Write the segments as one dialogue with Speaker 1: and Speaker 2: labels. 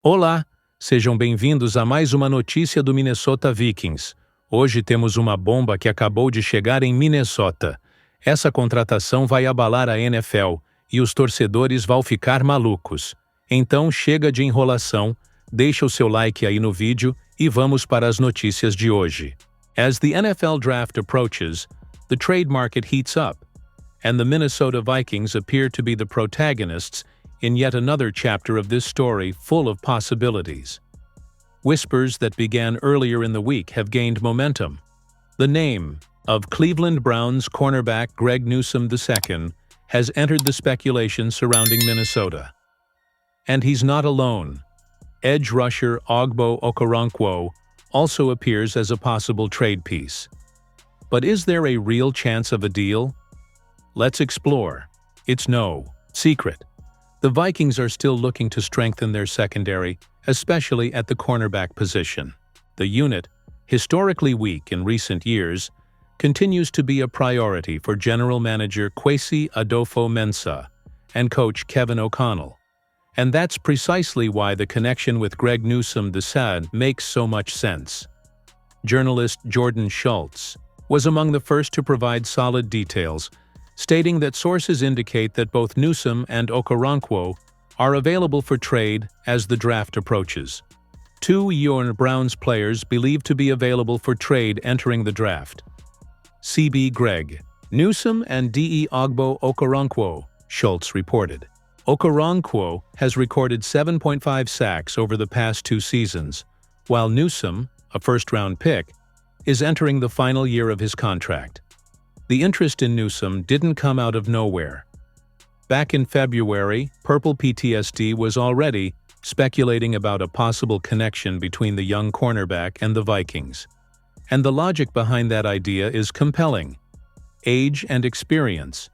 Speaker 1: Olá, sejam bem-vindos a mais uma notícia do Minnesota Vikings. Hoje temos uma bomba que acabou de chegar em Minnesota. Essa contratação vai abalar a NFL e os torcedores vão ficar malucos. Então chega de enrolação, deixa o seu like aí no vídeo e vamos para as notícias de hoje. As the NFL draft approaches, the trade market heats up, and the Minnesota Vikings appear to be the protagonists in yet another chapter of this story full of possibilities. Whispers that began earlier in the week have gained momentum. The name of Cleveland Browns cornerback Greg Newsome II has entered the speculation surrounding Minnesota. And he's not alone. Edge rusher Ogbo Okoronkwo also appears as a possible trade piece. But is there a real chance of a deal? Let's explore. It's no secret. The Vikings are still looking to strengthen their secondary, especially at the cornerback position. The unit, historically weak in recent years, continues to be a priority for General Manager Kwesi Adofo-Mensah and coach Kevin O'Connell. And that's precisely why the connection with Greg Newsome II makes so much sense. Journalist Jordan Schultz was among the first to provide solid details, stating that sources indicate that both Newsome and Okoronkwo are available for trade as the draft approaches. Two Yorn Browns players believed to be available for trade entering the draft. CB Greg Newsome and DE Ogbo Okoronkwo, Schultz reported. Okoronkwo has recorded 7.5 sacks over the past 2 seasons, while Newsome, a first-round pick, is entering the final year of his contract. The interest in Newsome didn't come out of nowhere. Back in February, Purple PTSD was already speculating about a possible connection between the young cornerback and the Vikings. And the logic behind that idea is compelling. Age and experience.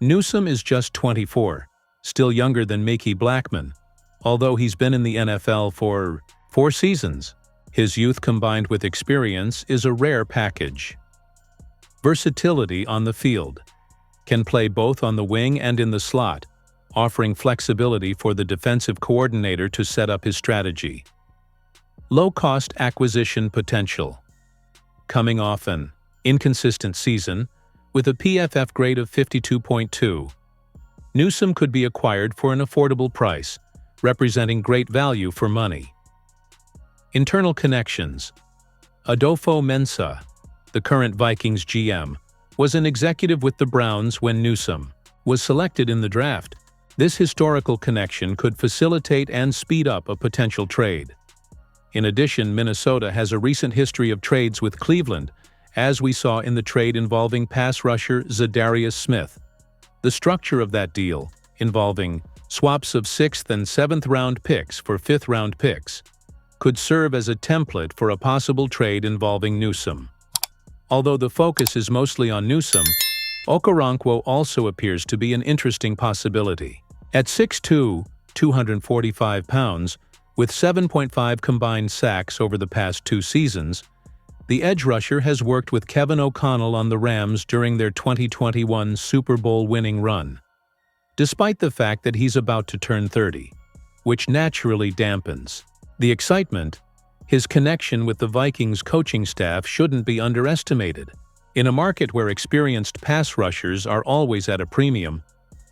Speaker 1: Newsome is just 24, still younger than Mickey Blackman, although he's been in the NFL for 4 seasons. His youth combined with experience is a rare package. Versatility on the field. Can play both on the wing and in the slot, offering flexibility for the defensive coordinator to set up his strategy. Low-cost acquisition potential. Coming off an inconsistent season, with a PFF grade of 52.2, Newsome could be acquired for an affordable price, representing great value for money. Internal connections. Adofo-Mensah, the current Vikings GM, was an executive with the Browns when Newsome was selected in the draft. This historical connection could facilitate and speed up a potential trade. In addition, Minnesota has a recent history of trades with Cleveland, as we saw in the trade involving pass rusher Zadarius Smith. The structure of that deal, involving swaps of 6th and 7th round picks for 5th round picks, could serve as a template for a possible trade involving Newsome. Although the focus is mostly on Newsome, Okoronkwo also appears to be an interesting possibility. At 6'2", 245 pounds, with 7.5 combined sacks over the past 2 seasons, the edge rusher has worked with Kevin O'Connell on the Rams during their 2021 Super Bowl winning run. Despite the fact that he's about to turn 30, which naturally dampens the excitement, his connection with the Vikings coaching staff shouldn't be underestimated. In a market where experienced pass rushers are always at a premium,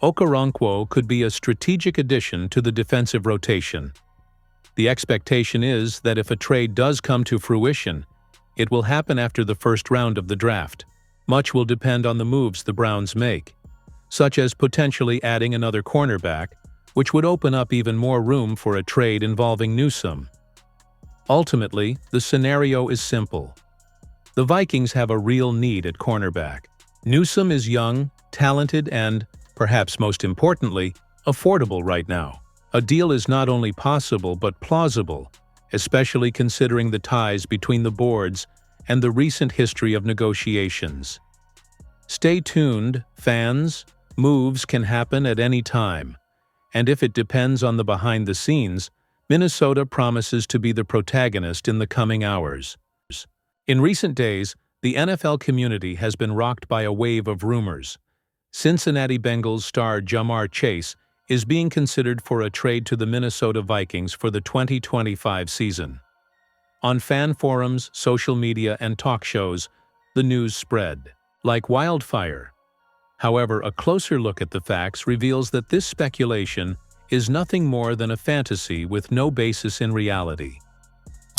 Speaker 1: Okoronkwo could be a strategic addition to the defensive rotation. The expectation is that if a trade does come to fruition, it will happen after the first round of the draft. Much will depend on the moves the Browns make, such as potentially adding another cornerback, which would open up even more room for a trade involving Newsome. Ultimately, the scenario is simple. The Vikings have a real need at cornerback. Newsome is young, talented, and, perhaps most importantly, affordable right now. A deal is not only possible but plausible, especially considering the ties between the boards and the recent history of negotiations. Stay tuned, fans. Moves can happen at any time, and if it depends on the behind the scenes, Minnesota promises to be the protagonist in the coming hours. In recent days, the NFL community has been rocked by a wave of rumors. Cincinnati Bengals star Ja'Marr Chase is being considered for a trade to the Minnesota Vikings for the 2025 season. On fan forums, social media, and talk shows, the news spread like wildfire. However, a closer look at the facts reveals that this speculation is nothing more than a fantasy with no basis in reality.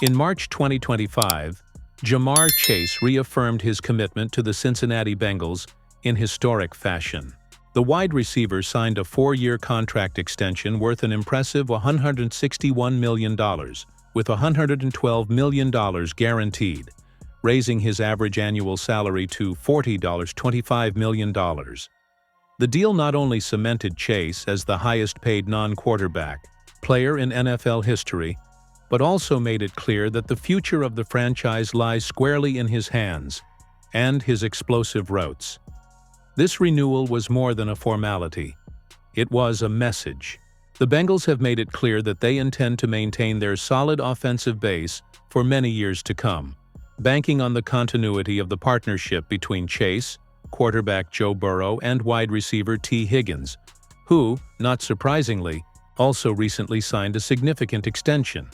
Speaker 1: In March 2025, Ja'Marr Chase reaffirmed his commitment to the Cincinnati Bengals in historic fashion. The wide receiver signed a 4-year contract extension worth an impressive $161 million, with $112 million guaranteed, raising his average annual salary to $25 million. The deal not only cemented Chase as the highest-paid non-quarterback player in NFL history, but also made it clear that the future of the franchise lies squarely in his hands and his explosive routes. This renewal was more than a formality. It was a message. The Bengals have made it clear that they intend to maintain their solid offensive base for many years to come, banking on the continuity of the partnership between Chase, quarterback Joe Burrow, and wide receiver T. Higgins, who, not surprisingly, also recently signed a significant extension.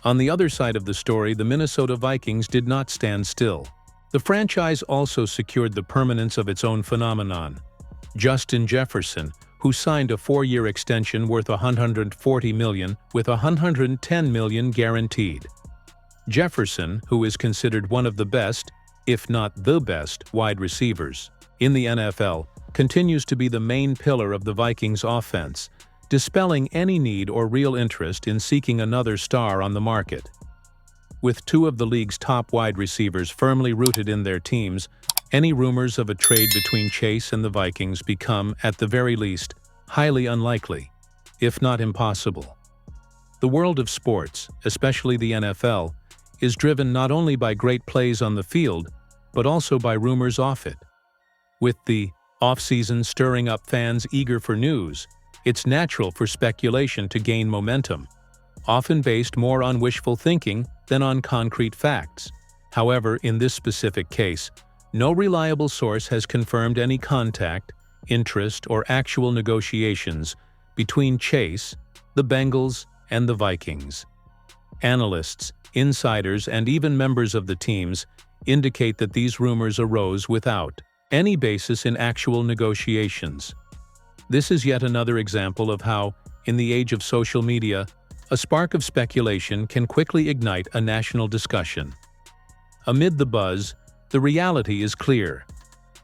Speaker 1: On the other side of the story, the Minnesota Vikings did not stand still. The franchise also secured the permanence of its own phenomenon, Justin Jefferson, who signed a 4-year extension worth $140 million with $110 million guaranteed. Jefferson, who is considered one of the best, if not the best, wide receivers in the NFL, continues to be the main pillar of the Vikings' offense, dispelling any need or real interest in seeking another star on the market. With 2 of the league's top wide receivers firmly rooted in their teams, any rumors of a trade between Chase and the Vikings become, at the very least, highly unlikely, if not impossible. The world of sports, especially the NFL, is driven not only by great plays on the field, but also by rumors off it. With the off-season stirring up fans eager for news, it's natural for speculation to gain momentum, often based more on wishful thinking than on concrete facts. However, in this specific case, no reliable source has confirmed any contact, interest, or actual negotiations between Chase, the Bengals, and the Vikings. Analysts, insiders, and even members of the teams indicate that these rumors arose without any basis in actual negotiations. This is yet another example of how, in the age of social media, a spark of speculation can quickly ignite a national discussion. Amid the buzz, the reality is clear.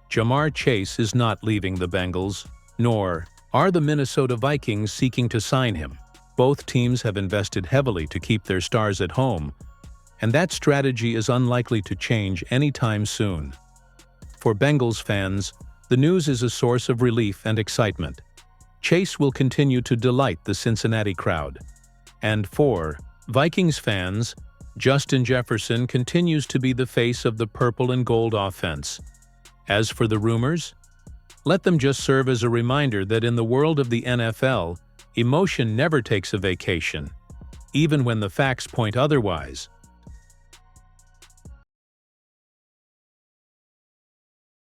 Speaker 1: Ja'Marr Chase is not leaving the Bengals, nor are the Minnesota Vikings seeking to sign him. Both teams have invested heavily to keep their stars at home, and that strategy is unlikely to change anytime soon. For Bengals fans, the news is a source of relief and excitement. Chase will continue to delight the Cincinnati crowd. And for Vikings fans, Justin Jefferson continues to be the face of the purple and gold offense. As for the rumors, let them just serve as a reminder that in the world of the NFL, emotion never takes a vacation, even when the facts point otherwise.